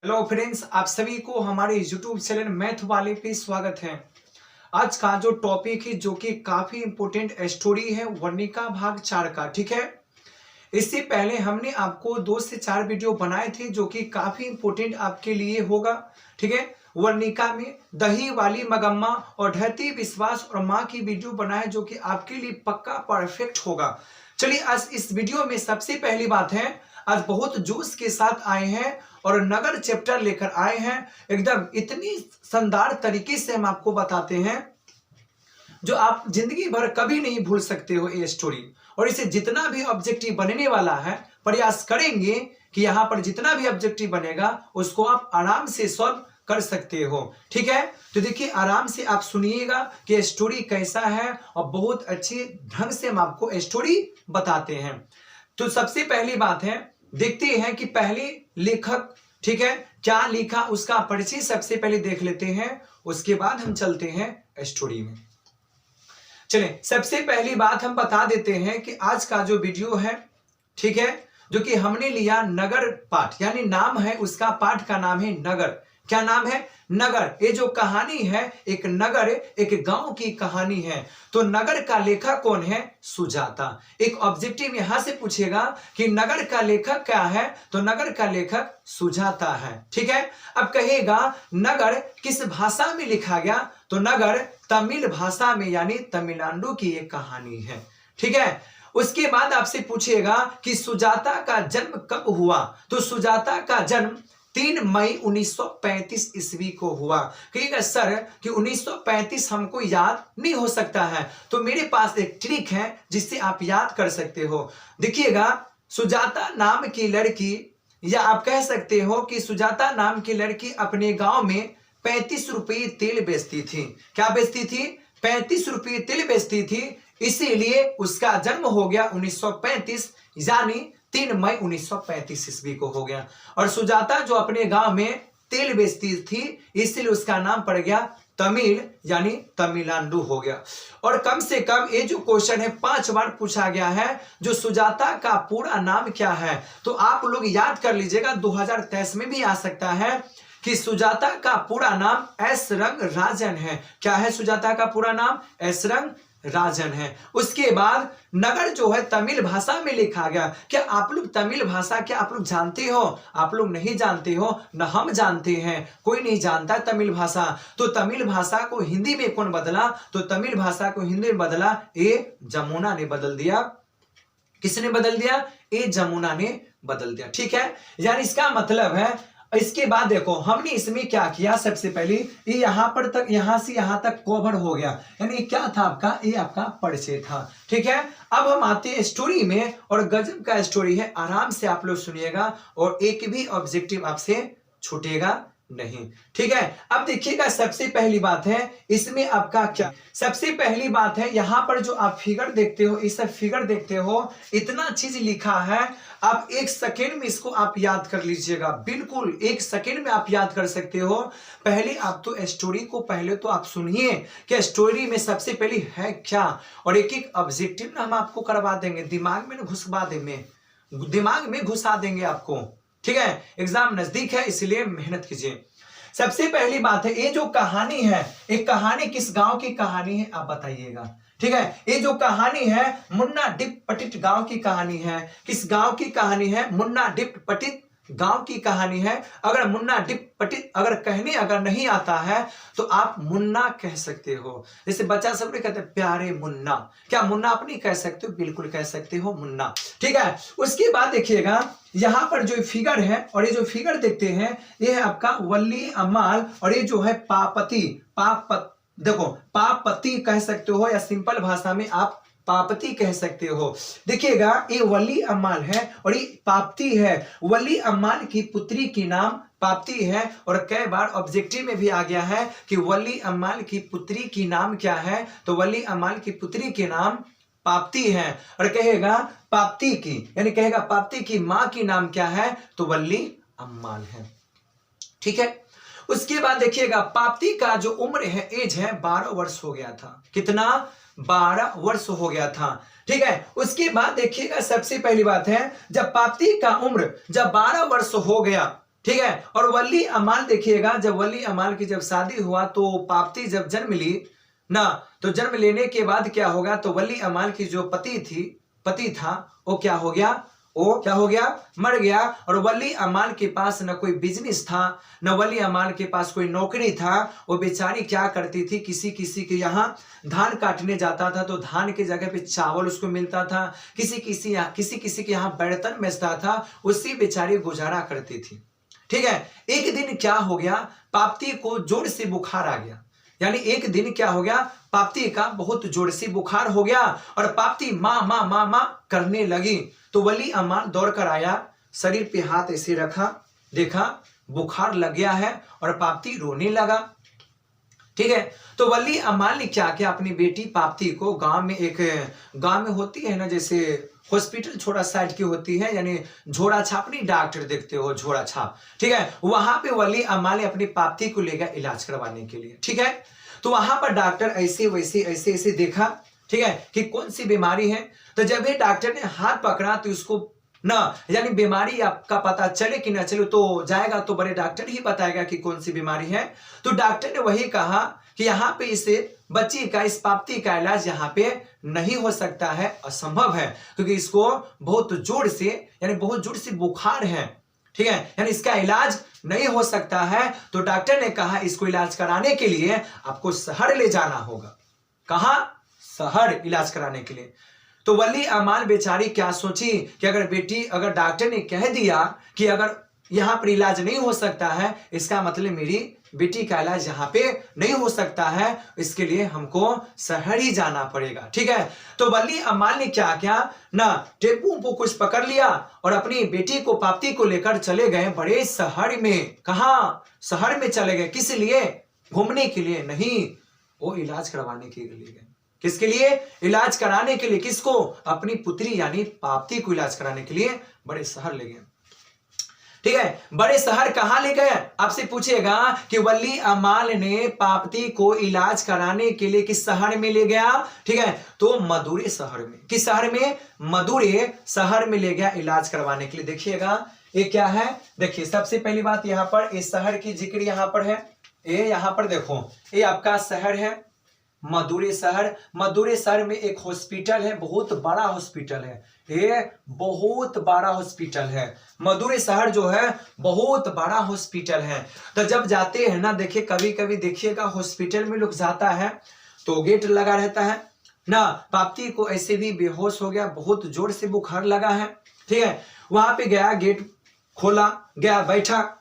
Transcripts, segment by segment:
Hello friends, आप सभी को हमारे YouTube चैनल मैथ वाले पे स्वागत है। आज का जो टॉपिक है जो कि काफी इंपोर्टेंट स्टोरी है वर्णिका भाग 4 का। ठीक है, इससे पहले हमने आपको 2 से 4 वीडियो बनाए थे जो कि काफी इंपोर्टेंट आपके लिए होगा। ठीक है, वर्णिका में दही वाली मगम्मा और ढहती विश्वास और माँ की वीडियो बनाए जो कि आपके लिए पक्का परफेक्ट होगा। चलिए, आज इस वीडियो में सबसे पहली बात है, आज बहुत जोश के साथ आए हैं और नगर चैप्टर लेकर आए हैं। एकदम इतनी शानदार तरीके से हम आपको बताते हैं जो आप जिंदगी भर कभी नहीं भूल सकते हो ये स्टोरी। और इसे जितना भी ऑब्जेक्टिव बनने वाला है, प्रयास करेंगे कि यहाँ पर जितना भी ऑब्जेक्टिव बनेगा उसको आप आराम से सॉल्व कर सकते हो। ठीक है, तो देखिए आराम से आप सुनिएगा कि स्टोरी कैसा है और बहुत अच्छे ढंग से हम आपको स्टोरी बताते हैं। तो सबसे पहली बात है, देखते हैं कि पहले लेखक ठीक है क्या लिखा, उसका परिचय सबसे पहले देख लेते हैं, उसके बाद हम चलते हैं स्टोरी में। चलें, सबसे पहली बात हम बता देते हैं कि आज का जो वीडियो है, ठीक है, जो कि हमने लिया नगर पाठ, यानी नाम है उसका, पाठ का नाम है नगर। क्या नाम है? नगर। ये जो कहानी है एक नगर, एक गांव की कहानी है। तो नगर का लेखक कौन है? सुजाता। एक ऑब्जेक्टिव यहां से पूछेगा कि नगर का लेखक क्या है, तो नगर का लेखक सुजाता है। ठीक है, अब कहेगा नगर किस भाषा में लिखा गया, तो नगर तमिल भाषा में, यानी तमिलनाडु की एक कहानी है। ठीक है, उसके बाद आपसे पूछेगा कि सुजाता का जन्म कब हुआ, तो सुजाता का जन्म 3 मई 1935 ईस्वी को हुआ। कहिएगा सर कि 1935 हमको याद नहीं हो सकता है, तो मेरे पास एक ट्रिक है जिससे आप याद कर सकते हो। देखिएगा, सुजाता नाम की लड़की, या आप कह सकते हो कि सुजाता नाम की लड़की अपने गांव में 35 रुपये तेल बेचती थी। क्या बेचती थी? 35 रुपये तेल बेचती थी, इसीलिए उसका जन्म हो गया 1935, यानी 3 मई 1935 ईस्वी को हो गया। और सुजाता जो अपने गांव में तेल बेचती थी, इसलिए उसका नाम पड़ गया तमिल, यानी तमिलनाडु हो गया। और कम से कम ये जो क्वेश्चन है 5 बार पूछा गया है, जो सुजाता का पूरा नाम क्या है, तो आप लोग याद कर लीजिएगा, 2023 में भी आ सकता है कि सुजाता का पूरा नाम एस रंग राजन है। क्या है सुजाता का पूरा नाम? एस रंग राजन है। उसके बाद नगर जो है तमिल भाषा में लिखा गया। क्या आप लोग तमिल भाषा क्या आप लोग जानते हो? आप लोग नहीं जानते हो, न हम जानते हैं, कोई नहीं जानता तमिल भाषा। तो तमिल भाषा को हिंदी में कौन बदला, तो तमिल भाषा को हिंदी में बदला ए जमुना ने बदल दिया। किसने बदल दिया? ए जमुना ने बदल दिया। ठीक है, यानी इसका मतलब है, इसके बाद देखो हमने इसमें क्या किया, सबसे पहले ये यहां पर तक, यहां से यहां तक कवर हो गया, यानी क्या था आपका, ये आपका परिचय था। ठीक है, अब हम आते हैं स्टोरी में, और गजब का स्टोरी है, आराम से आप लोग सुनिएगा और एक भी ऑब्जेक्टिव आपसे छूटेगा नहीं। ठीक है, अब देखिएगा, सबसे पहली बात है इसमें आपका क्या, सबसे पहली बात है यहां पर जो आप फिगर देखते हो, इस फिगर देखते हो, इतना चीज लिखा है। आप 1 सेकेंड में इसको आप याद कर लीजिएगा, बिल्कुल 1 सेकेंड में आप याद कर सकते हो। पहले आप तो स्टोरी को पहले तो आप सुनिए कि स्टोरी में सबसे पहले है क्या, और एक एक ऑब्जेक्टिव ना हम आपको करवा देंगे, दिमाग में घुसवा देंगे, दिमाग में घुसा देंगे आपको। ठीक है, एग्जाम नजदीक है, इसलिए मेहनत कीजिए। सबसे पहली बात है, ये जो कहानी है, एक कहानी किस गांव की कहानी है आप बताइएगा। ठीक है, ये जो कहानी है मुन्ना डिप पटिट गांव की कहानी है। किस गांव की कहानी है? मुन्ना डिप पटिट गांव की कहानी है। अगर मुन्ना डिप पटिट अगर कहने अगर नहीं आता है तो आप मुन्ना कह सकते हो। जैसे बच्चा सब ने कहते हैं प्यारे मुन्ना, क्या मुन्ना आप नहीं कह सकते हो? बिल्कुल कह सकते हो, मुन्ना। ठीक है, उसके बाद देखिएगा यहां पर जो फिगर है, और ये जो फिगर देखते हैं ये है आपका वल्ली अम्माल, और ये जो है पापति, देखो पापति कह सकते हो, या सिंपल भाषा में आप पापती कह सकते हो। देखिएगा, ये वली अम्माल है और ये पापती है। वली अम्माल की पुत्री की नाम पापती है, और कई बार ऑब्जेक्टिव में भी आ गया है कि वली अम्माल की पुत्री की नाम क्या है, तो वली अम्माल की पुत्री के नाम पापती है। और कहेगा पापती की, यानी कहेगा पापती की मां की नाम क्या है, तो वली अम्माल है। ठीक है, उसके बाद देखिएगा पापती का जो उम्र है, एज है, 12 वर्ष हो गया था। कितना? 12 वर्ष हो गया था। ठीक है, उसके बाद देखिएगा सबसे पहली बात है, जब पापती का उम्र जब 12 वर्ष हो गया, ठीक है। और वल्ली अमाल देखिएगा, जब वल्ली अमाल की जब शादी हुआ तो पाप्ती जब जन्म ली ना, तो जन्म लेने के बाद क्या होगा, तो वल्ली अमाल की जो पति था वो क्या हो गया, मर गया। और वल्ली अमाल के पास न कोई बिजनेस था, न वल्ली अमाल के पास कोई नौकरी था। वो बेचारी क्या करती थी, किसी किसी के यहाँ धान काटने जाता था तो धान की जगह पे चावल उसको मिलता था, किसी किसी के यहाँ बर्तन बेचता था, उससे बेचारी गुजारा करती थी। ठीक है। एक दिन क्या हो गया, पाप्ती को जोर से बुखार आ गया। यानी एक दिन क्या हो गया, पाप्ती का बहुत जोर से बुखार हो गया और पाप्ती माँ माँ माँ माँ करने लगी। तो वली अमाल दौड़ कर आया, शरीर पे हाथ ऐसे रखा, देखा बुखार लग गया है और पाप्ती रोने लगा। ठीक है। तो वली अमाल ने क्या किया, अपनी बेटी पाप्ती को गांव में होती है ना, जैसे हॉस्पिटल छोटा साइड की होती है, यानी झोड़ा छाप, नहीं डॉक्टर देखते हो झोड़ा छाप, ठीक है, वहां पे वली अमाल ने अपनी पाप्ती को ले गया इलाज करवाने के लिए। ठीक है। तो वहां पर डॉक्टर ऐसे वैसे ऐसे ऐसे देखा, ठीक है, कि कौन सी बीमारी है। तो जब ये डॉक्टर ने हाथ पकड़ा तो उसको ना, यानी बीमारी आपका पता चले कि ना चले तो जाएगा तो बड़े डॉक्टर ही बताएगा कि कौन सी बीमारी है। तो डॉक्टर ने वही कहा कि यहाँ पे इसे बच्ची का, इस पाप्ती का इलाज यहाँ पे नहीं हो सकता है, असंभव है, क्योंकि इसको बहुत जोर से बुखार है। ठीक है। यानी इसका इलाज नहीं हो सकता है। तो डॉक्टर ने कहा इसको इलाज कराने के लिए आपको शहर ले जाना होगा। कहां? शहर इलाज कराने के लिए। तो वली अमाल बेचारी क्या सोची कि अगर डॉक्टर ने कह दिया कि अगर यहां पर इलाज नहीं हो सकता है, इसका मतलब मेरी बेटी का इलाज यहां पे नहीं हो सकता है, इसके लिए हमको शहर ही जाना पड़ेगा। ठीक है। तो वली अमाल ने क्या किया ना, टेम्पू कुछ पकड़ लिया और अपनी बेटी को, पाप्ती को लेकर चले गए बड़े शहर में। कहा? शहर में चले गए। किस लिए? घूमने के लिए नहीं, वो इलाज करवाने के लिए गए। किसके लिए? इलाज कराने के लिए। किसको? अपनी पुत्री यानी पाप्ती को इलाज कराने के लिए बड़े शहर ले गए। ठीक है। बड़े शहर कहां ले गए? आपसे पूछेगा कि वली अमाल ने पाप्ती को इलाज कराने के लिए किस शहर में ले गया? ठीक है। तो मदुरे शहर में। किस शहर में? मदुरे शहर में ले गया इलाज करवाने के लिए। देखिएगा ये क्या है, देखिए सबसे पहली बात यहां पर इस शहर की जिक्र यहां पर है। ये यहां पर देखो, ये आपका शहर है मदुरे शहर। मदुरे शहर में एक हॉस्पिटल है, बहुत बड़ा हॉस्पिटल है, ये बहुत बड़ा हॉस्पिटल है। मदुरे शहर जो है बहुत बड़ा हॉस्पिटल है। तो जब जाते हैं ना, देखिए कभी कभी देखिएगा हॉस्पिटल में लोग जाता है तो गेट लगा रहता है ना, पाप्ती को ऐसे भी बेहोश हो गया, बहुत जोर से बुखार लगा है। ठीक है। वहां पे गया, गेट खोला गया, बैठा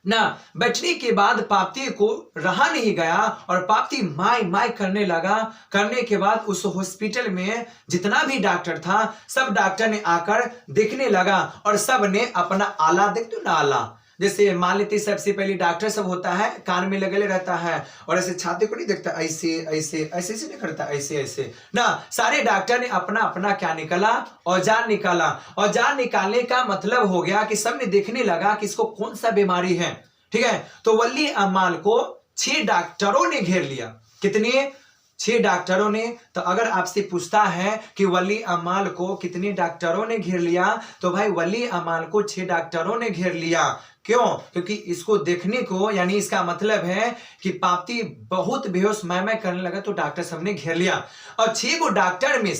ना, बैठने के बाद पाप्ती को रहा नहीं गया और पाप्ती माई माई करने लगा। करने के बाद उस हॉस्पिटल में जितना भी डॉक्टर था, सब डॉक्टर ने आकर देखने लगा और सब ने अपना आला, देखते हो ना आला, जैसे मान लेते सबसे पहले डॉक्टर सब होता है कान में लगे रहता है और ऐसे छाती को नहीं देखता, ऐसे ऐसे ऐसे ऐसे नहीं करता, ऐसे ऐसे ना, सारे डॉक्टर ने अपना अपना क्या निकाला? औजार निकाला। औजार निकालने का मतलब हो गया कि सबने देखने लगा कि इसको कौन सा बीमारी है। ठीक है। तो वली अमाल को 6 डॉक्टरों ने घेर लिया। कितने? 6 डॉक्टरों ने। तो अगर आपसे पूछता है कि वली अमाल को कितने डॉक्टरों ने घेर लिया, तो भाई वली अमाल को 6 डॉक्टरों ने घेर लिया। क्यों? क्योंकि इसको देखने को, यानी इसका मतलब है कि पाप्ती बहुत बेहोश मैं करने लगा तो डॉक्टर सबने घेर लिया। और 6 डॉक्टर में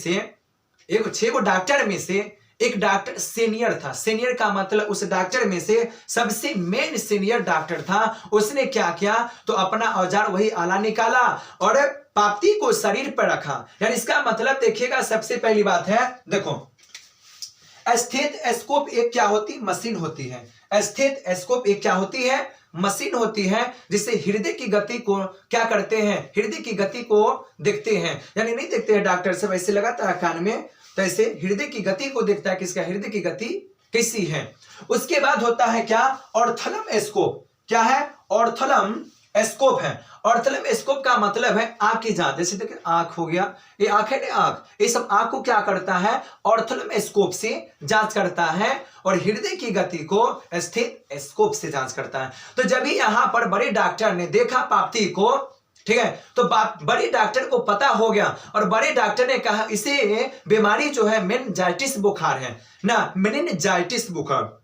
से एक डॉक्टर सीनियर था। सीनियर का मतलब उस डॉक्टर में से सबसे मेन सीनियर डॉक्टर था। उसने क्या किया? तो अपना औजार, वही आला निकाला और पाप्ती को शरीर पर रखा। यानी इसका मतलब देखिएगा, सबसे पहली बात है, देखो स्टेथोस्कोप एक क्या होती? मशीन होती है। स्टेथोस्कोप एक क्या होती है? मशीन होती है, जिससे हृदय की गति को क्या करते हैं? हृदय की गति को देखते हैं। यानी नहीं देखते हैं डॉक्टर सब ऐसे लगाता है कान में, तो ऐसे हृदय की गति को देखता है, किसका हृदय की गति कैसी है। उसके बाद होता है क्या? ऑर्थोलम स्कोप। क्या है? ऑर्थोलम स्कोप है। ऑर्थोलम स्कोप का मतलब है आंख की जांच। जैसे देखिए आंख हो गया, ये आंख है ना, आंख, ये सब आंख को क्या करता है? ऑर्थोलम स्कोप से जांच करता है और हृदय की गति को स्टेथोस्कोप से जांच करता है। तो जब भी यहां पर बड़े डॉक्टर ने देखा पाप्ती को, ठीक है, तो बड़े डॉक्टर को पता हो गया और बड़े डॉक्टर ने कहा इसे बीमारी जो है मेनिंजाइटिस बुखार है ना, मेनिंजाइटिस बुखार।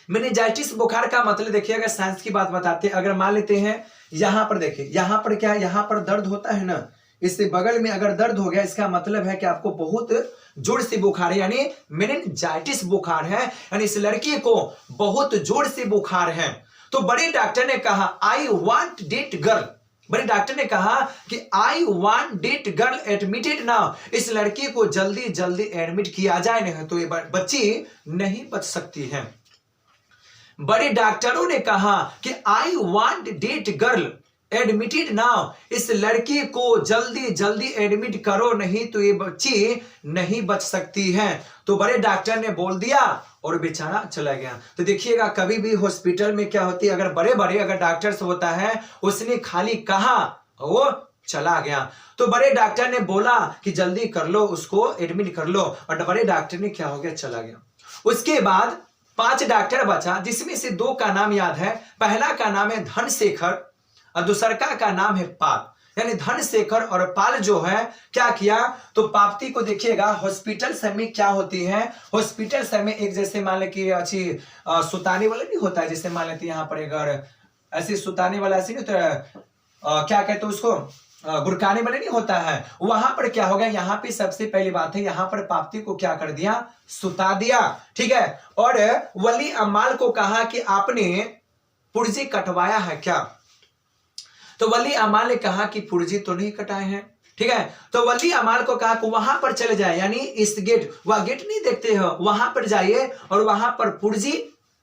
मेनिंजाइटिस बुखार का मतलब देखिए, अगर साइंस की बात बताते हैं, अगर मान लेते हैं यहां पर देखिए, यहां पर क्या है, यहां पर दर्द होता है ना, इससे बगल में अगर दर्द हो गया, इसका मतलब है कि आपको बहुत जोर से बुखार है, यानी मेनिंजाइटिस बुखार है, यानी इस लड़की को बहुत जोर से बुखार है। तो बड़े डॉक्टर ने कहा आई वांट डेट गर्ल, बड़े डॉक्टर ने कहा कि I want that girl admitted now, इस लड़की को जल्दी जल्दी एडमिट किया जाए, नहीं तो ये बच्ची नहीं बच सकती है। बड़े डॉक्टरों ने कहा कि I want that girl admitted now, इस लड़की को जल्दी जल्दी एडमिट करो, नहीं तो ये बच्ची नहीं बच सकती है। तो बड़े डॉक्टर ने बोल दिया और बेचारा चला गया। तो देखिएगा, कभी भी हॉस्पिटल में क्या होती है, अगर बड़े बड़े अगर डॉक्टर्स होता है, उसने खाली कहा वो चला गया। तो बड़े डॉक्टर ने बोला कि जल्दी कर लो, उसको एडमिट कर लो, और बड़े डॉक्टर ने क्या हो गया, चला गया। उसके बाद 5 डॉक्टर बचा, जिसमें से 2 का नाम याद है। पहला का नाम है धनशेखर और दूसरा का नाम है पाल। यानी धनशेखर और पाल जो है क्या किया, तो पाप्ती को देखिएगा, हॉस्पिटल समय क्या होती है, हॉस्पिटल समय एक जैसे मान ले कि अच्छी सुताने वाला नहीं होता है, जैसे मान लेते यहाँ पर अगर ऐसे सुताने वाला ऐसे नहीं तो क्या कहते हैं उसको, गुरकाने वाले नहीं होता है, वहां पर क्या हो गया, यहाँ पे सबसे पहली बात है, यहाँ पर पाप्ती को क्या कर दिया, सुता दिया, ठीक है। और वली अमाल को कहा कि आपने पुर्जी कटवाया है क्या, तो वली अमाल ने कहा कि पुर्जी तो नहीं कटाए हैं, ठीक है। तो वली अमाल को कहा कि वहां पर चले जाए, यानी इस गेट, वह गेट नहीं देखते हो, वहां पर जाइए और वहां पर पुर्जी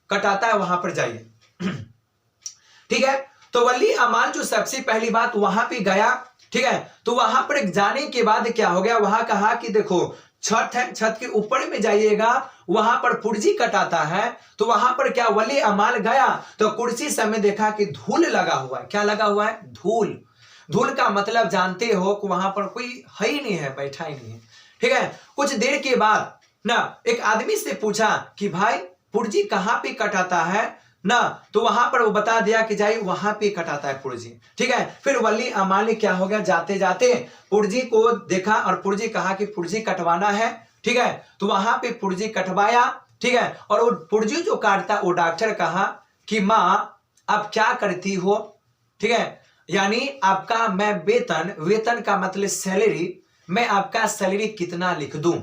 कटाता है, वहां पर जाइए, ठीक है। तो वली अमाल जो सबसे पहली बात वहां पे गया, ठीक है। तो वहां पर जाने के बाद क्या हो गया, वहां कहा कि देखो छत है, छत के ऊपर में जाइएगा, वहां पर पुर्जी कटाता है। तो वहां पर क्या वली अमाल गया, तो कुर्सी समय देखा कि धूल लगा हुआ है। क्या लगा हुआ है, धूल। धूल का मतलब जानते हो कि वहां पर कोई है ही नहीं है, बैठा ही नहीं है, ठीक है। कुछ देर के बाद ना एक आदमी से पूछा कि भाई पुर्जी कहां पे कटाता है ना, तो वहां पर वो बता दिया कि जाइए वहां पे कटाता है पुर्जी, ठीक है। फिर वली अमाल ने क्या हो गया, जाते जाते पुर्जी को देखा और पुर्जी कहा कि पुर्जी कटवाना है, ठीक है। तो वहां पे पुर्जी कटवाया, ठीक है। और वो पुर्जी जो काटता, वो डॉक्टर कहा कि माँ आप क्या करती हो, ठीक है, यानी आपका मैं वेतन, वेतन का मतलब सैलरी, मैं आपका सैलरी कितना लिख दूं,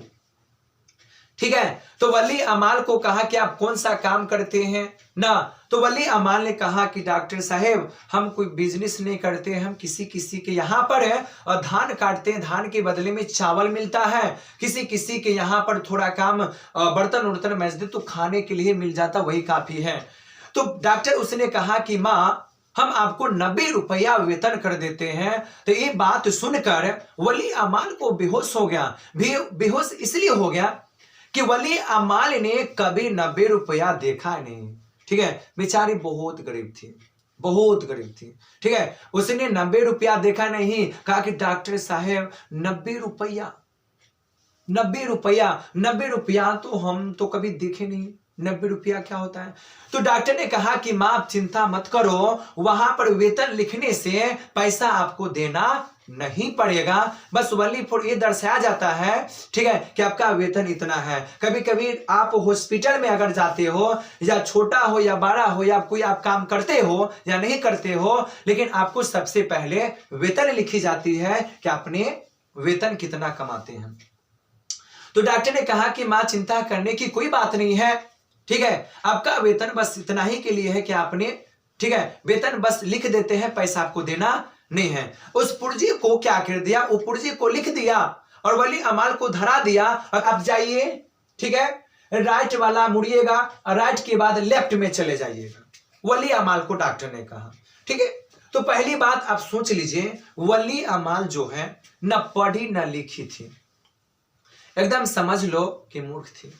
ठीक है। तो वली अमाल को कहा कि आप कौन सा काम करते हैं ना, तो वली अमाल ने कहा कि डॉक्टर साहेब हम कोई बिजनेस नहीं करते, हम किसी किसी के यहाँ पर है और धान काटते हैं, धान के बदले में चावल मिलता है, किसी किसी के यहाँ पर थोड़ा काम बर्तन उर्तन मैज दे तो खाने के लिए मिल जाता, वही काफी है। तो डॉक्टर उसने कहा कि माँ हम आपको 90 रुपया वेतन कर देते हैं। तो ये बात सुनकर वली अमाल को बेहोश हो गया। बेहोश इसलिए हो गया कि वली अमाल ने कभी 90 रुपया देखा नहीं, ठीक है। बेचारी बहुत गरीब थी, बहुत गरीब थी, ठीक है। उसने 90 रुपया देखा नहीं, कहा कि डॉक्टर साहब 90 रुपया, 90 रुपया, 90 रुपया तो हम तो कभी देखे नहीं, 90 रुपया क्या होता है। तो डॉक्टर ने कहा कि मां आप चिंता मत करो, वहां पर वेतन लिखने से पैसा आपको देना नहीं पड़ेगा, बस वली फॉर ये दर्शाया जाता है, ठीक है, कि आपका वेतन इतना है। कभी कभी आप हॉस्पिटल में अगर जाते हो, या छोटा हो या बड़ा हो, या कोई आप काम करते हो या नहीं करते हो, लेकिन आपको सबसे पहले वेतन लिखी जाती है कि आपने वेतन कितना कमाते हैं। तो डॉक्टर ने कहा कि मां चिंता करने की कोई बात नहीं है, ठीक है, आपका वेतन बस इतना ही के लिए है कि आपने, ठीक है, वेतन बस लिख देते हैं, पैसा आपको देना नहीं है। उस पुर्जी को क्या कर दिया, वो पुर्जी को लिख दिया और वली अमाल को धरा दिया, और अब जाइए, ठीक है, राइट वाला मुड़िएगा और राइट के बाद लेफ्ट में चले जाइएगा, वली अमाल को डॉक्टर ने कहा, ठीक है। तो पहली बात आप सोच लीजिए, वली अमाल जो है न पढ़ी न लिखी थी, एकदम समझ लो कि मूर्ख थी,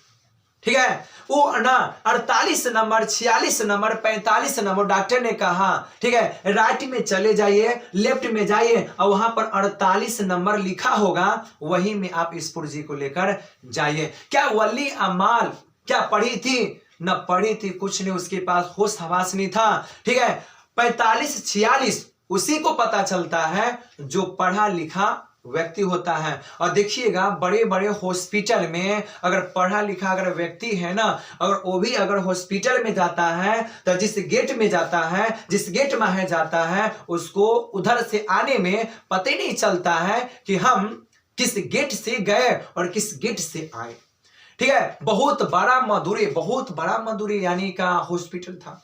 ठीक है। वो ना 48 नंबर, 46 नंबर, 45 नंबर डॉक्टर ने कहा, ठीक है, राइट में चले जाइए, लेफ्ट में जाइए और वहां पर 48 नंबर लिखा होगा, वहीं में आप इस पुर्जी को लेकर जाइए। क्या वली अमाल क्या पढ़ी थी, न पढ़ी थी, कुछ नहीं, उसके पास होश हवास नहीं था, ठीक है। 45 46 उसी को पता चलता है जो पढ़ा लिखा व्यक्ति होता है। और देखिएगा बड़े बड़े हॉस्पिटल में अगर पढ़ा लिखा अगर व्यक्ति है ना, अगर वो भी अगर हॉस्पिटल में जाता है तो जिस गेट में जाता है, जिस गेट में है जाता है, उसको उधर से आने में पता ही नहीं चलता है कि हम किस गेट से गए और किस गेट से आए। ठीक है, बहुत बड़ा मधुरी यानी का हॉस्पिटल था।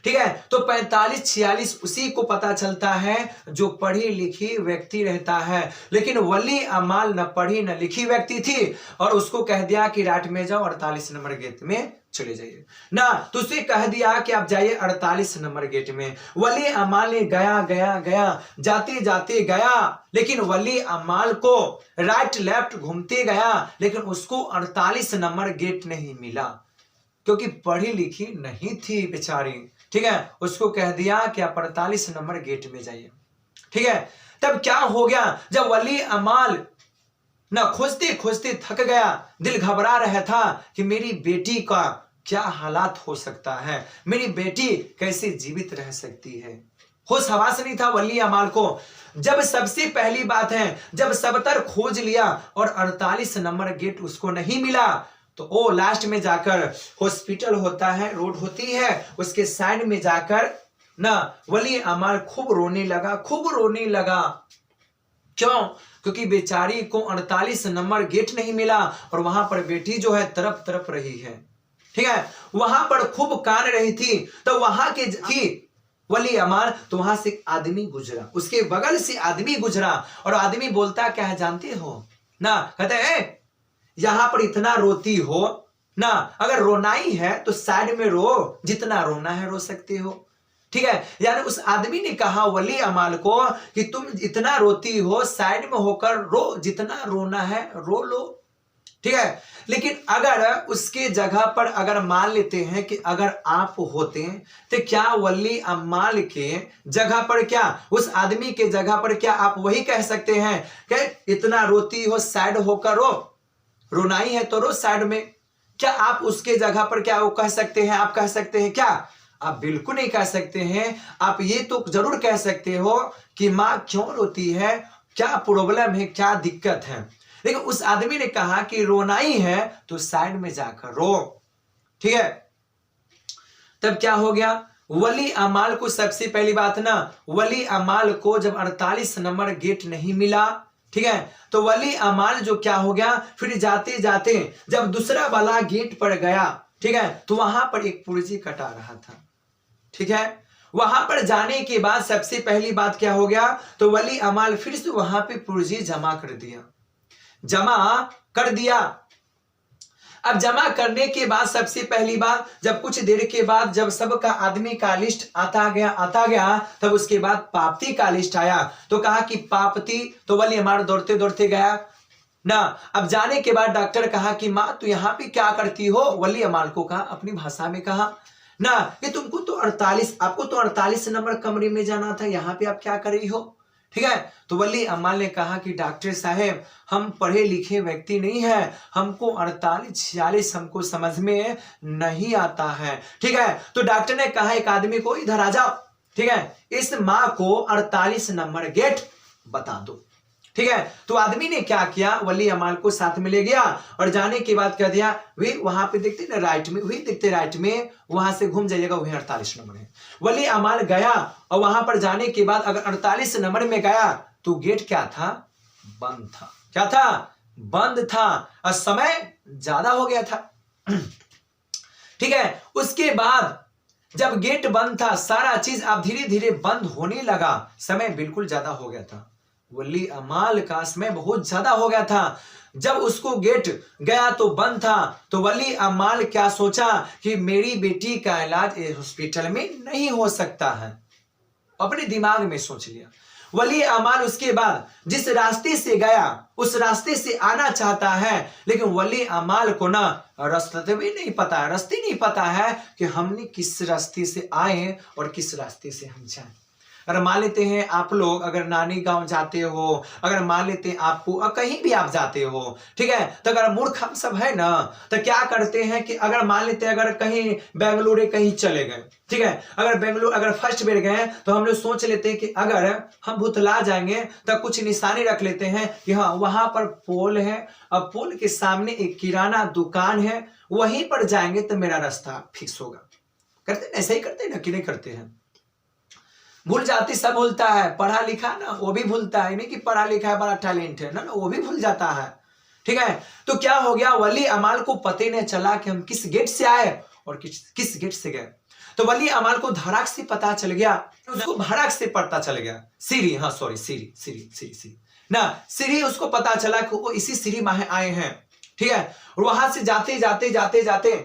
ठीक है, तो 45-46 उसी को पता चलता है जो पढ़ी लिखी व्यक्ति रहता है। लेकिन वली अमाल न पढ़ी न लिखी व्यक्ति थी और उसको कह दिया कि रात में जाओ 48 नंबर गेट में चले जाइए ना, तो उसे कह दिया कि आप जाइए 48 नंबर गेट में। वली अमाल ने गया जाते जाते गया, लेकिन वली अमाल को राइट लेफ्ट घूमते गया, लेकिन उसको 48 नंबर गेट नहीं मिला क्योंकि पढ़ी लिखी नहीं थी बेचारी। ठीक है, उसको कह दिया कि आप 48 नंबर गेट में जाइए। ठीक है, तब क्या हो गया, जब वली अमाल ना खोजते खोजते थक गया, दिल घबरा रहा था कि मेरी बेटी का क्या हालात हो सकता है, मेरी बेटी कैसे जीवित रह सकती है। होश हवास नहीं था वली अमाल को। जब सबसे पहली बात है, जब सबतर खोज लिया और 48 नंबर गेट उसको नहीं मिला, तो वो लास्ट में जाकर हॉस्पिटल होता है, रोड होती है, उसके साइड में जाकर ना वली अमाल खूब रोने लगा। क्यों? क्योंकि बेचारी को 48 नंबर गेट नहीं मिला और वहां पर बेटी जो है तरफ रही है। ठीक है, वहां पर खूब कान रही थी, तो वहां के वली अमाल, तो वहां से आदमी गुजरा, उसके बगल से आदमी गुजरा और आदमी बोलता क्या है जानते हो ना, कहते हैं यहां पर इतना रोती हो ना, अगर रोना ही है तो साइड में रो, जितना रोना है रो सकते हो। ठीक है, यानी उस आदमी ने कहा वली अमाल को कि तुम इतना रोती हो, साइड में होकर रो, जितना रोना है रो लो। ठीक है, लेकिन अगर उसके जगह पर अगर मान लेते हैं कि अगर आप होते तो क्या वली अमाल के जगह पर, क्या उस आदमी के जगह पर क्या आप वही कह सकते हैं कि इतना रोती हो साइड होकर रो, रोना ही है तो रो साइड में? क्या आप उसके जगह पर क्या वो कह सकते हैं? आप कह सकते हैं क्या? आप बिल्कुल नहीं कह सकते हैं। आप ये तो जरूर कह सकते हो कि माँ क्यों रोती है, क्या प्रॉब्लम है, क्या दिक्कत है। लेकिन उस आदमी ने कहा कि रोना ही है तो साइड में जाकर रो। ठीक है, तब क्या हो गया, वली अमाल को सबसे पहली बात ना, वली अमाल को जब 48 नंबर गेट नहीं मिला, ठीक है, तो वली अमाल जो क्या हो गया, फिर जाते जाते जब दूसरा वाला गेट पर गया, ठीक है, तो वहां पर एक पुर्जी कटा रहा था। ठीक है, वहां पर जाने के बाद सबसे पहली बात क्या हो गया, तो वली अमाल फिर से वहां पे पुर्जी जमा कर दिया। अब जमा करने के बाद सबसे पहली बात, जब कुछ देर के बाद जब सबका आदमी का लिस्ट आता गया, तब उसके बाद पापती का लिस्ट आया, तो कहा कि पापती, तो वली अमाल दौड़ते गया ना। अब जाने के बाद डॉक्टर कहा कि माँ तू यहाँ पे क्या करती हो, वली अमाल को कहा, अपनी भाषा में कहा ना कि तुमको तो 48 नंबर कमरे में जाना था, यहाँ पे आप क्या कर रही हो। ठीक है, तो वली अमाल ने कहा कि डॉक्टर साहब हम पढ़े लिखे व्यक्ति नहीं है, हमको 48-46 हमको समझ में नहीं आता है। ठीक है, तो डॉक्टर ने कहा एक आदमी को इधर आ जाओ, ठीक है, इस माँ को 48 नंबर गेट बता दो। ठीक है, तो आदमी ने क्या किया, वली अमाल को साथ में ले गया और जाने के बाद कह दिया वे वहां पे देखते ना राइट में, वही देखते राइट में, वहां से घूम जाइएगा, वही 48 नंबर है। वली अमाल गया और वहां पर जाने के बाद अगर 48 नंबर में गया तो गेट क्या था, बंद था। क्या था, बंद था और समय ज्यादा हो गया था। ठीक है, उसके बाद जब गेट बंद था, सारा चीज अब धीरे धीरे बंद होने लगा, समय बिल्कुल ज्यादा हो गया था, वली अमाल का समय बहुत ज्यादा हो गया था। जब उसको गेट गया तो बंद था, तो वली अमाल क्या सोचा कि मेरी बेटी का इलाज हॉस्पिटल में नहीं हो सकता है, अपने दिमाग में सोच लिया। वली अमाल उसके बाद जिस रास्ते से गया उस रास्ते से आना चाहता है, लेकिन वली अमाल को ना रास्ते भी नहीं पता है, रास्ते नहीं पता है कि हमने किस रास्ते से आए और किस रास्ते से हम जाए। अगर मान लेते हैं आप लोग अगर नानी गांव जाते हो, अगर मान लेते हैं आपको कहीं भी आप जाते हो, ठीक है, तो अगर मूर्ख हम सब है ना, तो क्या करते हैं कि अगर मान लेते हैं अगर कहीं बेंगलुरु कहीं चले गए, ठीक है, अगर बेंगलुरु अगर फर्स्ट बेर गए तो हम लोग सोच लेते हैं कि अगर हम भुतला जाएंगे तो कुछ निशानी रख लेते हैं कि हाँ वहां पर पोल है, अब पोल के सामने एक किराना दुकान है, वहीं पर जाएंगे तो मेरा रास्ता फिक्स होगा। करते ऐसे ही करते हैं ना कि नहीं करते हैं? भूल जाती सब भूलता है, पढ़ा लिखा ना वो भी भूलता है, नहीं कि पढ़ा लिखा है बड़ा टैलेंट है ना, वो भी भूल जाता है, ठीक है। तो क्या हो गया, वली अमाल को पते नहीं चला कि हम किस गेट से आए और किस गेट से गए। तो वली अमाल को धड़ाक से पता चल गया, उसको धड़ाक से पता चल गया, सीरी, हाँ सॉरी सीरी ना, सीरी उसको पता चला कि वो इसी सीरी माह आए हैं, ठीक है। और वहां से जाते जाते जाते जाते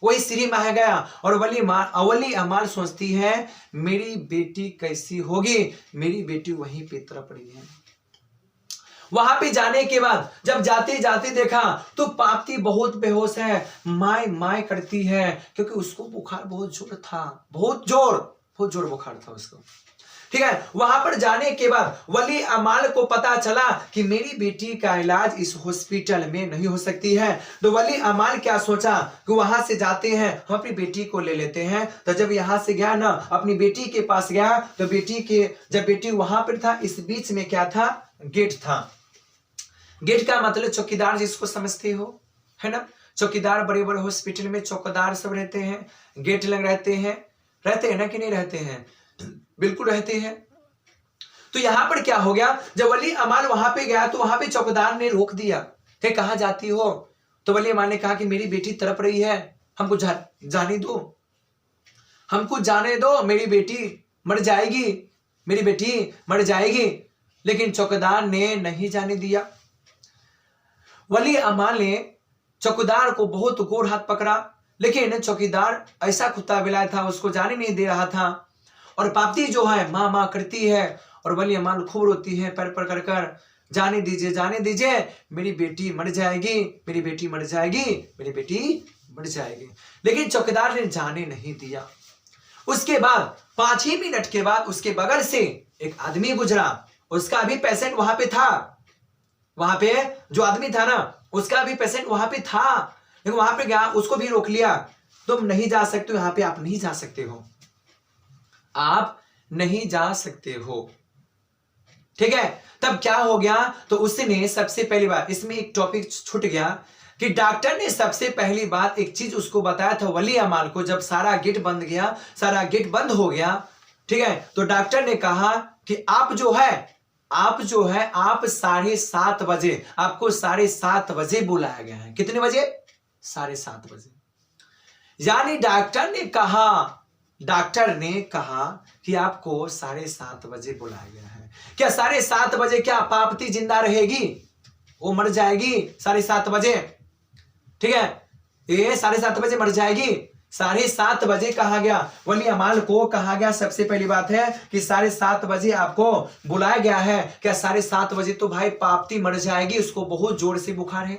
वही सीरी माह गया और वली अमाल सोचती है मेरी बेटी कैसी होगी, मेरी बेटी वहीं पे तड़प रही है। वहां पे जाने के बाद जब जाते जाते देखा तो पापती बहुत बेहोश है, माय माय करती है, क्योंकि उसको बुखार बहुत जोर था, बहुत जोर बुखार था उसको, ठीक है। वहां पर जाने के बाद वली अमाल को पता चला कि मेरी बेटी का इलाज इस हॉस्पिटल में नहीं हो सकती है। तो वली अमाल क्या सोचा कि वहां से जाते हैं हम अपनी बेटी को ले लेते हैं। तो जब यहां से गया ना अपनी बेटी के पास गया तो जब बेटी वहां पर था, इस बीच में क्या था, गेट था। गेट का मतलब चौकीदार जिसको समझते हो, है ना, चौकीदार बड़े बड़े हॉस्पिटल में चौकीदार सब रहते हैं, गेट लग रहते हैं ना कि नहीं रहते हैं, बिल्कुल रहते हैं। तो यहां पर क्या हो गया, जब वली अमाल वहां पे गया तो वहां पे चौकीदार ने रोक दिया, हे कहां जाती हो। तो वली अमाल ने कहा कि मेरी बेटी तड़प रही है, हमको जाने दो, हमको जाने दो, मेरी बेटी मर जाएगी, मेरी बेटी मर जाएगी। लेकिन चौकीदार ने नहीं जाने दिया। वली अमाल ने चौकीदार को बहुत गोर हाथ पकड़ा, लेकिन चौकीदार ऐसा कुत्ता बिलाया था, उसको जाने नहीं दे रहा था। और पापती जो है माँ माँ करती है और वली अमाल खूब रोती है, पैर पर कर जाने दीजिए, मेरी बेटी मर जाएगी, मेरी बेटी मर जाएगी, मेरी बेटी मर जाएगी। लेकिन चौकीदार ने जाने नहीं दिया। उसके बाद 5 ही मिनट के बाद उसके बगल से एक आदमी गुजरा, उसका भी पेशेंट वहां पे था, वहां पे जो आदमी था ना उसका भी पेशेंट वहां पे था, लेकिन वहां पे गया, उसको भी रोक लिया, तुम नहीं जा सकते हो, यहाँ पे आप नहीं जा सकते हो, आप नहीं जा सकते हो, ठीक है। तब क्या हो गया, तो उसने सबसे पहली बार इसमें एक टॉपिक छूट गया कि डॉक्टर ने सबसे पहली बात एक चीज उसको बताया था वली अमाल को, जब सारा गेट बंद गया, सारा गेट बंद हो गया, ठीक है। तो डॉक्टर ने कहा कि आप जो है आप 7:30 बजे, आपको 7:30 बजे बुलाया गया है। कितने बजे? 7:30 बजे। यानी डॉक्टर ने कहा कि आपको 7:30 बजे बुलाया गया है। क्या 7:30 बजे क्या पापती जिंदा रहेगी, वो मर जाएगी 7:30 बजे, ठीक है, ये 7:30 बजे मर जाएगी। 7:30 बजे कहा गया, वली अमाल को कहा गया, सबसे पहली बात है कि 7:30 बजे आपको बुलाया गया है। क्या 7:30 बजे तो भाई पापती मर जाएगी, उसको बहुत जोर से बुखार है,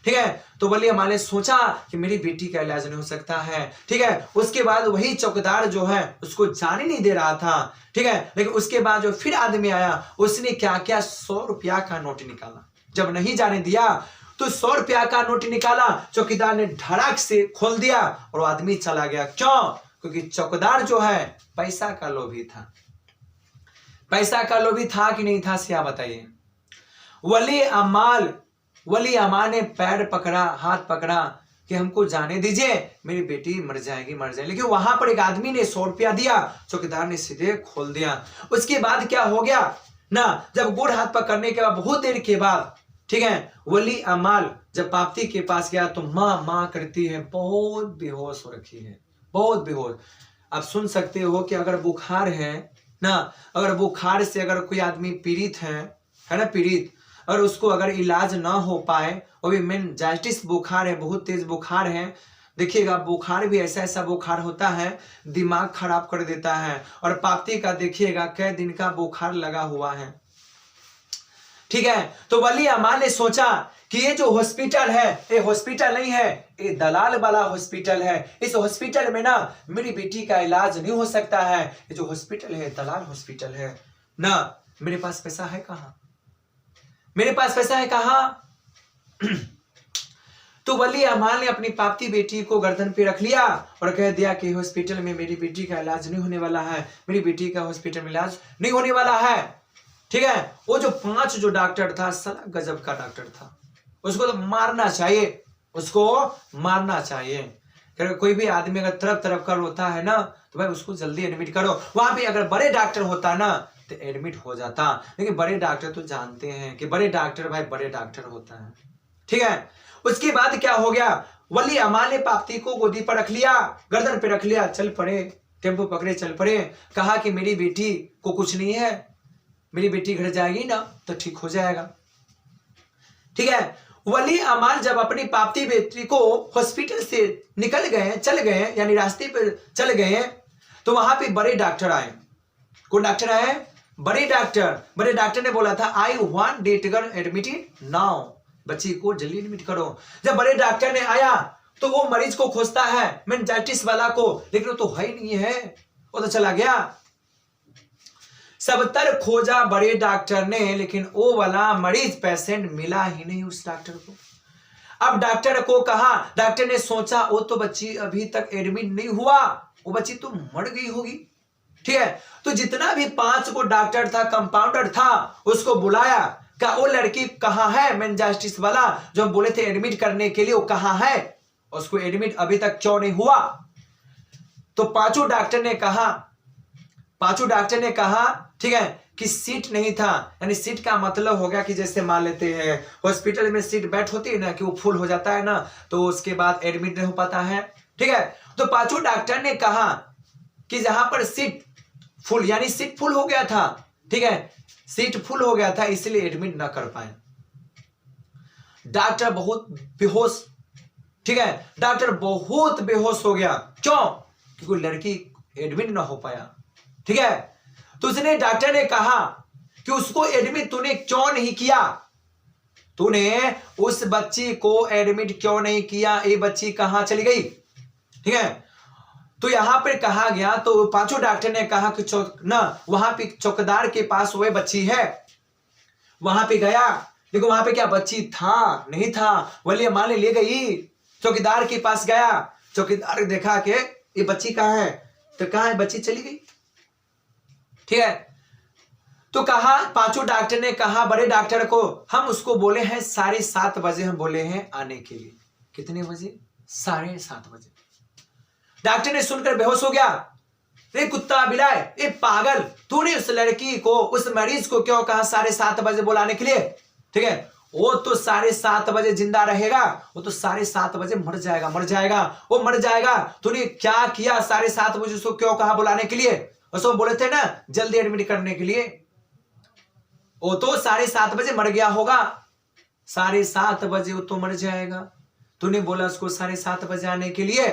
ठीक है। तो वली अमाल ने सोचा कि मेरी बेटी का इलाज नहीं हो सकता है, ठीक है। उसके बाद वही चौकीदार जो है उसको जाने नहीं दे रहा था, ठीक है। लेकिन उसके बाद जो फिर आदमी आया उसने क्या किया, 100 रुपया का नोट निकाला। जब नहीं जाने दिया तो 100 रुपया का नोट निकाला, चौकीदार ने धड़ाक से खोल दिया और आदमी चला गया। क्यों? क्योंकि चौकीदार जो है पैसा का लोभी था। पैसा का लोभी था कि नहीं था, सिया बताइए। वली अमाल ने पैर पकड़ा, हाथ पकड़ा कि हमको जाने दीजिए, मेरी बेटी मर जाएगी। लेकिन वहां पर एक आदमी ने 100 रुपया दिया, चौकीदार ने सीधे खोल दिया। उसके बाद क्या हो गया ना, जब गोड़ हाथ पकड़ने के बाद बहुत देर के बाद, ठीक है, वली अमाल जब पापती के पास गया तो माँ माँ करती है, बहुत बेहोश हो रखी है, बहुत बेहोश। आप सुन सकते हो कि अगर बुखार है ना, अगर बुखार से अगर कोई आदमी पीड़ित है ना, पीड़ित, और उसको अगर इलाज ना हो पाए, वो भी मेनिंजाइटिस बुखार है, बहुत तेज बुखार है, देखिएगा बुखार भी ऐसा बुखार होता है दिमाग खराब कर देता है। और पापती का देखिएगा कई दिन का बुखार लगा हुआ है, ठीक है। तो वली अमान ने सोचा कि ये जो हॉस्पिटल है ये हॉस्पिटल नहीं है, ये दलाल वाला हॉस्पिटल है। इस हॉस्पिटल में ना मेरी बेटी का इलाज नहीं हो सकता है। ये जो हॉस्पिटल है दलाल हॉस्पिटल है ना। मेरे पास पैसा है कहाँ, मेरे पास पैसा है कहाँ। तो वली अमान ने अपनी पापती बेटी को गर्दन पे रख लिया और कह दिया कि हॉस्पिटल में मेरी बेटी का इलाज नहीं होने वाला है, मेरी बेटी का हॉस्पिटल में इलाज नहीं होने वाला है। ठीक है। वो जो 5 जो डॉक्टर था साला गजब का डॉक्टर था, उसको तो मारना चाहिए, उसको मारना चाहिए। कोई भी आदमी अगर तरफ तरफ का रोता है ना तो भाई उसको जल्दी एडमिट करो। वहां पे अगर बड़े डॉक्टर होता ना तो एडमिट हो जाता, लेकिन बड़े डॉक्टर तो जानते हैं कि बड़े डॉक्टर भाई बड़े डॉक्टर होता है। ठीक है। उसके बाद क्या हो गया, वली अमान ने पापती को गोदी पर रख लिया, गर्दन पे रख लिया, चल पड़े, टेम्पो पकड़े चल पड़े। कहा कि मेरी बेटी को कुछ नहीं है, मेरी बेटी घर जाएगी ना तो ठीक हो जाएगा। ठीक है। वली अमान जब अपनी पापती बेटी को हॉस्पिटल से निकल गए, चल गए, यानी रास्ते पे चल गए, तो वहां पे बड़े डॉक्टर आए। कौन डॉक्टर आए? बड़े डॉक्टर। बड़े डॉक्टर ने बोला था आई वांट डेटगर एडमिटेड नाउ, बच्ची को जल्दी एडमिट करो। जब बड़े डॉक्टर ने आया तो वो मरीज को खोजता है, मेनिंजाइटिस वाला को, लेकिन वो तो है ही नहीं है, वो तो चला गया। सब तर खोजा बड़े डॉक्टर ने, लेकिन वो वाला मरीज पेशेंट मिला ही नहीं उस डॉक्टर को। अब डॉक्टर को कहा, डॉक्टर ने सोचा वो तो बच्ची अभी तक एडमिट नहीं हुआ, वो बच्ची तो मर गई होगी। ठीक है। तो जितना भी 5 को डॉक्टर था, कंपाउंडर था, उसको बुलाया, क्या वो लड़की कहाँ है मेनिंजाइटिस वाला जो हम बोले थे एडमिट करने के लिए, वो कहाँ है, उसको एडमिट अभी तक क्यों नहीं हुआ। तो 5 डॉक्टर ने कहा ठीक है कि सीट नहीं था। यानी सीट का मतलब हो गया कि जैसे मान लेते हैं हॉस्पिटल में सीट बैठ होती है ना कि वो फुल हो जाता है ना, तो उसके बाद एडमिट नहीं हो पाता है। ठीक है। तो 5 डॉक्टर ने कहा कि जहां पर सीट फुल, यानी सीट फुल हो गया था, ठीक है, सीट फुल हो गया था, इसलिए एडमिट ना कर पाए। डॉक्टर बहुत बेहोश, ठीक है, डॉक्टर बहुत बेहोश हो गया। क्यों? क्योंकि लड़की एडमिट ना हो पाया। ठीक है। तो उसने डॉक्टर ने कहा कि उसको एडमिट तूने क्यों नहीं किया, तूने उस बच्ची को एडमिट क्यों नहीं किया, ये बच्ची कहां चली गई। ठीक है। तो यहां पर कहा गया, तो 5 डॉक्टर ने कहा कि वहां पे चौकीदार के पास वो बच्ची है, वहां पे गया, लेकिन वहां पे क्या बच्ची था नहीं था। वली अमान ने ले गई, चौकीदार के पास गया, चौकीदार देखा कि ये बच्ची कहां है, तो कहां है, बच्ची चली गई। ठीक है। तो कहा 5 डॉक्टर ने कहा बड़े डॉक्टर को, हम उसको बोले हैं 7:30 बजे हम बोले हैं आने के लिए। कितने बजे? 7:30 बजे। डॉक्टर ने सुनकर बेहोश हो गया। रे कुत्ता बिलाए, ए पागल, तूने उस लड़की को, उस मरीज को क्यों कहा 7:30 बजे बुलाने के लिए। ठीक है। वो तो 7:30 बजे जिंदा रहेगा, वो तो 7:30 बजे मर जाएगा, वो मर जाएगा। तूने क्या किया 7:30 बजे उसको क्यों कहा बुलाने के लिए। उसको बोले थे ना जल्दी एडमिट करने के लिए, वो तो 7:30 बजे मर गया होगा। 7:30 बजे वो तो मर जाएगा, तूने बोला उसको 7:30 बजे आने के लिए।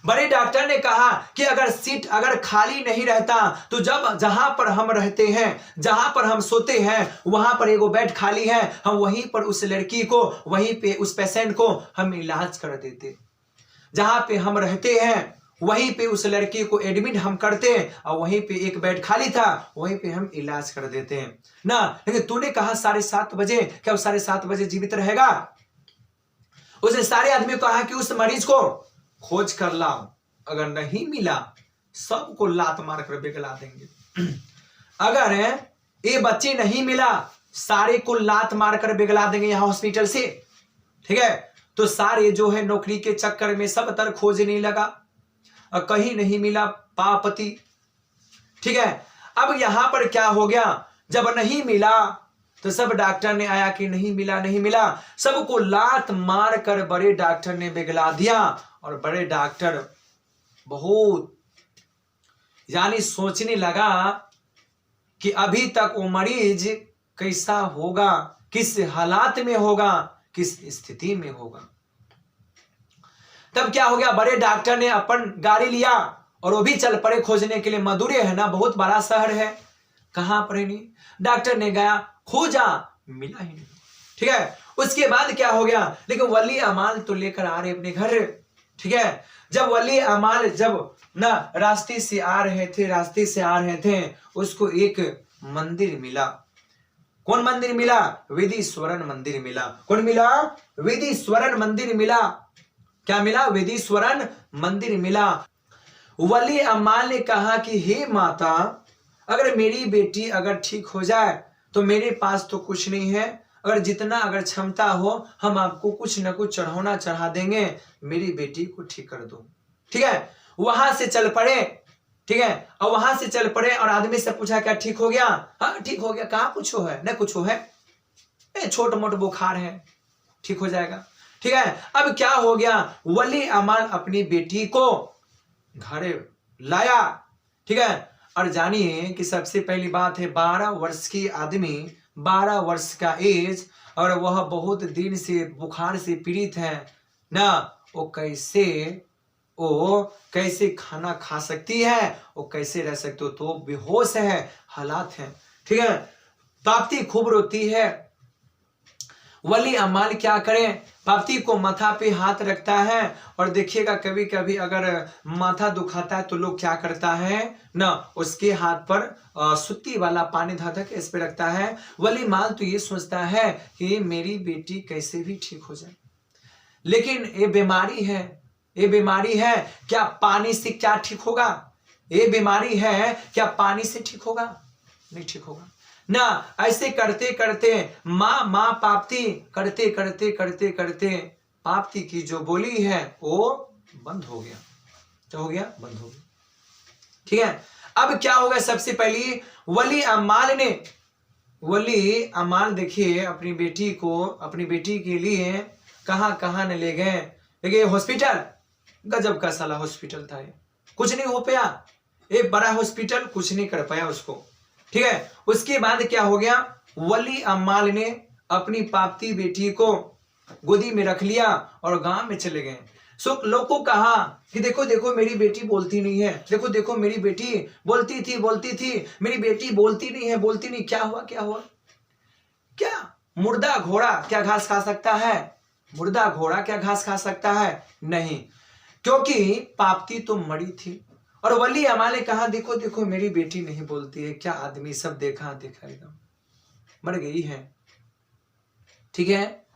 बड़े डॉक्टर ने कहा कि अगर सीट अगर खाली नहीं रहता तो जहां पर हम रहते हैं, जहां पर हम सोते हैं, वहां पर एगो बेड खाली है, हम वहीं पर उस लड़की को, वहीं पे उस पेशेंट को हम इलाज कर देते। जहां पे हम रहते हैं वहीं पे उस लड़की को एडमिट हम करते, और वहीं पे एक बेड खाली था, वहीं पे हम इलाज कर देते हैं ना। लेकिन तूने कहा 7:30 बजे, क्या 7:30 बजे जीवित रहेगा। उसने सारे आदमी को कहा कि उस मरीज को खोज कर लाओ, अगर नहीं मिला सबको लात मार कर बेगला देंगे। अगर ये बच्चे नहीं मिला सारे को लात मार कर बेगला देंगे यहां हॉस्पिटल से। ठीक है। तो सारे जो है नौकरी के चक्कर में सब तर खोजने लगा, और कहीं नहीं मिला पापति। ठीक है। अब यहां पर क्या हो गया, जब नहीं मिला तो सब डॉक्टर ने आया कि नहीं मिला, सबको लात मार कर बड़े डॉक्टर ने बेगला दिया। और बड़े डॉक्टर बहुत यानी सोचने लगा कि अभी तक वो मरीज कैसा होगा, किस हालात में होगा, किस स्थिति में होगा। तब क्या हो गया, बड़े डॉक्टर ने अपन गाड़ी लिया और वो भी चल पड़े खोजने के लिए। मदुरै है ना, बहुत बड़ा शहर है, कहां पर नहीं। डॉक्टर ने गया, खोजा, मिला ही नहीं। ठीक है, उसके बाद क्या हो गया, लेकिन वली अमाल तो लेकर आ रहे अपने घर। ठीक है, जब वली अमाल जब ना रास्ते से आ रहे थे उसको एक मंदिर मिला। कौन मंदिर मिला? वेदीश्वरन मंदिर मिला। कौन मिला? वेदीश्वरन मंदिर मिला। क्या मिला? वेदीश्वरन मंदिर मिला। वली अमाल ने कहा कि हे माता, अगर मेरी बेटी अगर ठीक हो जाए तो मेरे पास तो कुछ नहीं है, अगर जितना अगर क्षमता हो हम आपको कुछ न कुछ चढ़ाना चढ़ा देंगे, मेरी बेटी को ठीक कर दो। ठीक है, वहां से चल पड़े। ठीक है, और वहां से चल पड़े और आदमी से पूछा क्या ठीक हो गया? हाँ ठीक हो गया। कहा कुछ हो है? नहीं कुछ हो है, छोट मोट बुखार है, ठीक हो जाएगा। ठीक है, अब क्या हो गया, वली अमाल अपनी बेटी को घर लाया। ठीक है, और जानिए कि सबसे पहली बात है 12 वर्ष की आदमी, 12 वर्ष का एज, और वह बहुत दिन से बुखार से पीड़ित है ना, वो कैसे खाना खा सकती है, वो कैसे रह सकती हो, तो बेहोश है, हालात है। ठीक है, पाप्ती खूब रोती है। वली अमाल क्या करें, पाप्ती को माथा पे हाथ रखता है, और देखिएगा कभी कभी अगर माथा दुखाता है तो लोग क्या करता है ना, उसके हाथ पर सुत्ती वाला पानी धाधा के इस पे रखता है। वली माल तो ये सोचता है कि मेरी बेटी कैसे भी ठीक हो जाए, लेकिन ये बीमारी है, क्या पानी से क्या ठीक होगा? ये बीमारी है, क्या पानी से ठीक होगा? नहीं ठीक होगा ना। ऐसे करते करते माँ पाप्ती करते पाप्ती की जो बोली है वो बंद हो गया। क्या हो गया? बंद हो गया। ठीक है, अब क्या होगा, सबसे पहली वली अमाल देखिए अपनी बेटी के लिए कहां न ले गए। देखिए हॉस्पिटल, गजब का साला हॉस्पिटल था ये, कुछ नहीं हो पाया, एक बड़ा हॉस्पिटल कुछ नहीं कर पाया उसको। ठीक है, उसके बाद क्या हो गया, वली अम्माल ने अपनी पापती बेटी को गोदी में रख लिया और गांव में चले गए। सो लोग को कहा कि देखो देखो मेरी बेटी बोलती नहीं है, देखो देखो मेरी बेटी बोलती थी, मेरी बेटी बोलती नहीं। क्या हुआ? क्या मुर्दा घोड़ा क्या घास खा सकता है? मुर्दा घोड़ा क्या घास खा सकता है? नहीं, क्योंकि पापती तो मरी थी। और वली अम्मा ने कहा देखो देखो मेरी बेटी नहीं बोलती है। क्या आदमी, सब देखा एकदम मर गई है। ठीक है,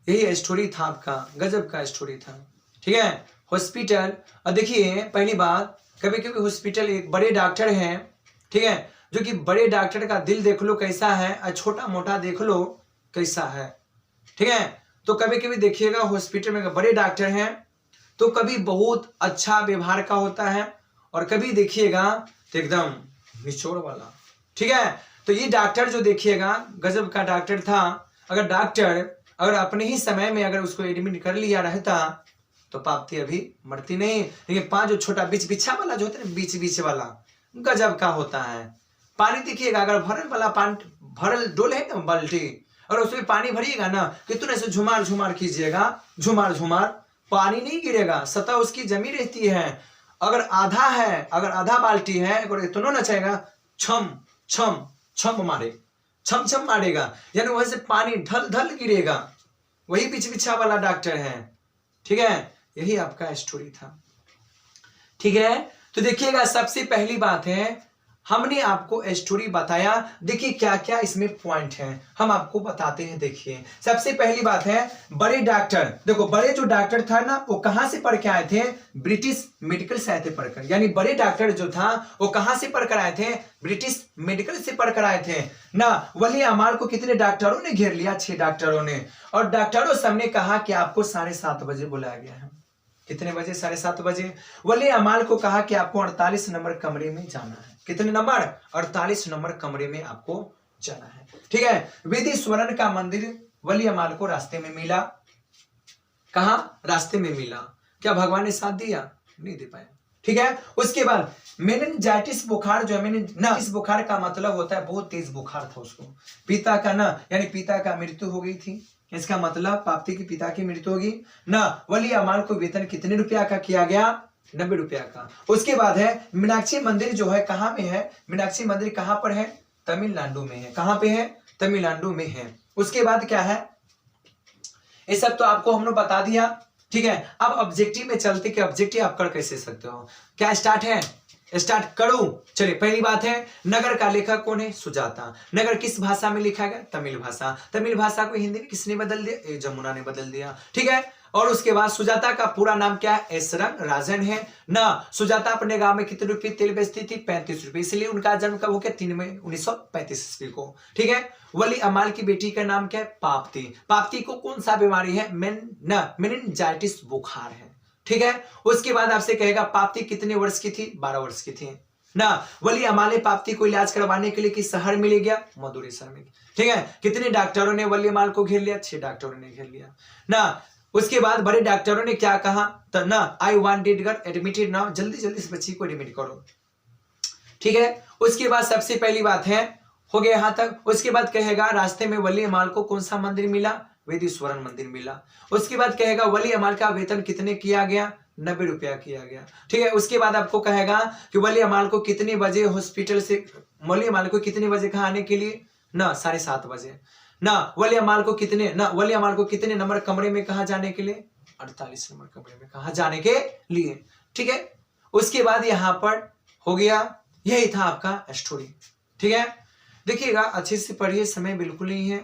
यही स्टोरी था आपका, गजब का स्टोरी था। ठीक है, हॉस्पिटल। और देखिए पहली बात, कभी कभी हॉस्पिटल एक बड़े डॉक्टर हैं, ठीक है, जो कि बड़े डॉक्टर का दिल देख लो कैसा है और छोटा मोटा देख लो कैसा है। ठीक है, तो कभी कभी देखिएगा हॉस्पिटल में बड़े डॉक्टर हैं तो कभी बहुत अच्छा व्यवहार का होता है, और कभी देखिएगा तो एकदम निचोड़ वाला। ठीक है, तो ये डॉक्टर जो देखिएगा गजब का डॉक्टर था। अगर डॉक्टर अगर अपने ही समय में अगर उसको एडमिट कर लिया रहता तो पापती अभी मरती नहीं। लेकिन पांच जो छोटा बिछा वाला जो होता है, बीच वाला गजब का होता है। पानी देखिएगा, अगर भरल डोल है ना बाल्टी, और उसमें पानी भरिएगा ना, कितने से झुमार कीजिएगा, झुमार पानी नहीं गिरेगा, सतह उसकी जमी रहती है। अगर आधा बाल्टी है, अगर इतना नचाएगा, छम मारेगा, यानी वैसे पानी ढल गिरेगा। वही बिछा वाला डॉक्टर है। ठीक है, यही आपका स्टोरी था। ठीक है, तो देखिएगा सबसे पहली बात है, हमने आपको स्टोरी बताया। देखिए क्या क्या इसमें पॉइंट हैं, हम आपको बताते हैं। देखिए सबसे पहली बात है, बड़े डॉक्टर, देखो बड़े जो डॉक्टर था ना, वो कहां से पढ़ के आए थे? ब्रिटिश मेडिकल से आए थे पढ़कर। यानी बड़े डॉक्टर जो था वो कहां से पढ़कर आए थे? ब्रिटिश मेडिकल से पढ़कर आए थे ना। वली अमाल को कितने डॉक्टरों ने घेर लिया? 6 डॉक्टरों ने। और डॉक्टरों सबने कहा कि आपको 7:30 बजे बुलाया गया है। कितने बजे? 7:30 बजे। वली अमाल को कहा कि आपको 48 नंबर कमरे में जाना है। कितने नंबर? 48 नंबर कमरे में आपको जाना है। ठीक है, वेदीश्वरन का मंदिर वली अमाल को रास्ते में मिला। कहा? रास्ते में मिला। क्या भगवान ने साथ दिया? नहीं दे पाया। ठीक है, उसके बाद मेनिंजाइटिस बुखार जो है, मेनिंजाइटिस बुखार का मतलब होता है बहुत तेज बुखार था उसको। पिता का ना, यानी पिता का मृत्यु हो गई थी, इसका मतलब पापती की पिता की मृत्यु होगी ना। वली अमाल को वेतन कितने रुपया का किया गया? 90 रुपया का। उसके बाद है मीनाक्षी मंदिर जो है कहां में है? मीनाक्षी मंदिर कहां पर है? तमिलनाडु में है। कहां पे है? तमिलनाडु में है। उसके बाद क्या है, ये सब तो आपको हमने बता दिया, ठीक है। अब ऑब्जेक्टिव में चलते कि ऑब्जेक्टिव आप कर कैसे सकते हो। क्या स्टार्ट है, स्टार्ट करूं। चलिए पहली बात है, नगर का लेखक कौन है, सुजाता। नगर किस भाषा में लिखा गया, तमिल भाषा। तमिल भाषा को हिंदी में किसने बदल दिया, जमुना ने बदल दिया, ठीक है। और उसके बाद सुजाता का पूरा नाम क्या है, एस रंगराजन है ना। सुजाता अपने गांव में कितने रुपए तेल बेचती थी, 35 रुपए, इसलिए उनका जन्म कब हो गया, 3 मई 1935 ईस्वी को, ठीक है। वली अमाल की बेटी का नाम क्या है, पाप्ती। पाप्ती को कौन सा बीमारी है, मेनिनजाइटिस बुखार है, ठीक है। उसके बाद आपसे कहेगा पाप्ती कितने वर्ष की थी, 12 वर्ष की थी ना। वली अमाल पाप्ती को इलाज करवाने के लिए किस शहर में ले गया, मदुरै शहर में, ठीक है। कितने डॉक्टरों ने वली अमाल को घेर लिया, 6 डॉक्टरों ने घेर लिया ना। उसके बाद बड़े डॉक्टरों ने क्या कहा, तो ना I wanted girl admitted now, जल्दी जल्दी इस बच्ची को एडमिट करो, ठीक है। उसके बाद सबसे पहली बात है, हो गया यहां तक। उसके बाद कहेगा रास्ते में वली अमाल को कौन सा मंदिर मिला, वेदीश्वरन मंदिर मिला। उसके बाद कहेगा वली अमाल का वेतन कितने किया गया, 90 रुपया किया गया, ठीक है। उसके बाद आपको कहेगा कि वली अमाल को कितने बजे हॉस्पिटल से, वली अमाल को कितने बजे कहा आने के लिए ना, 7:30 बजे ना। वली अमाल को कितने ना, वली अमाल को कितने नंबर कमरे में कहा जाने के लिए, 48 नंबर कमरे में कहा जाने के लिए, ठीक है। उसके बाद यहाँ पर हो गया, यही था आपका स्टोरी, ठीक है। देखिएगा अच्छे से पढ़िए, समय बिल्कुल नहीं है,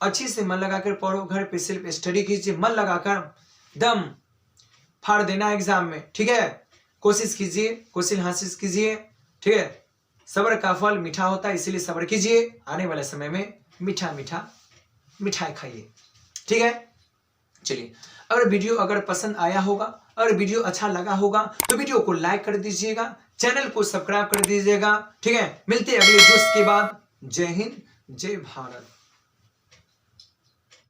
अच्छे से मन लगाकर पढ़ो, घर पे सिर्फ स्टडी कीजिए, मन लगाकर दम फाड़ देना एग्जाम में, ठीक है। कोशिश कीजिए, क्वेश्चन हासिल कीजिए, ठीक है। सब्र का फल मीठा होता है, इसीलिए सब्र कीजिए, आने वाले समय में मीठा मीठा मिठाई खाइए, ठीक है। चलिए, अगर वीडियो अगर पसंद आया होगा, अगर वीडियो अच्छा लगा होगा तो वीडियो को लाइक कर दीजिएगा, चैनल को सब्सक्राइब कर दीजिएगा, ठीक है। मिलते हैं अगले जोश के बाद। जय हिंद, जय भारत।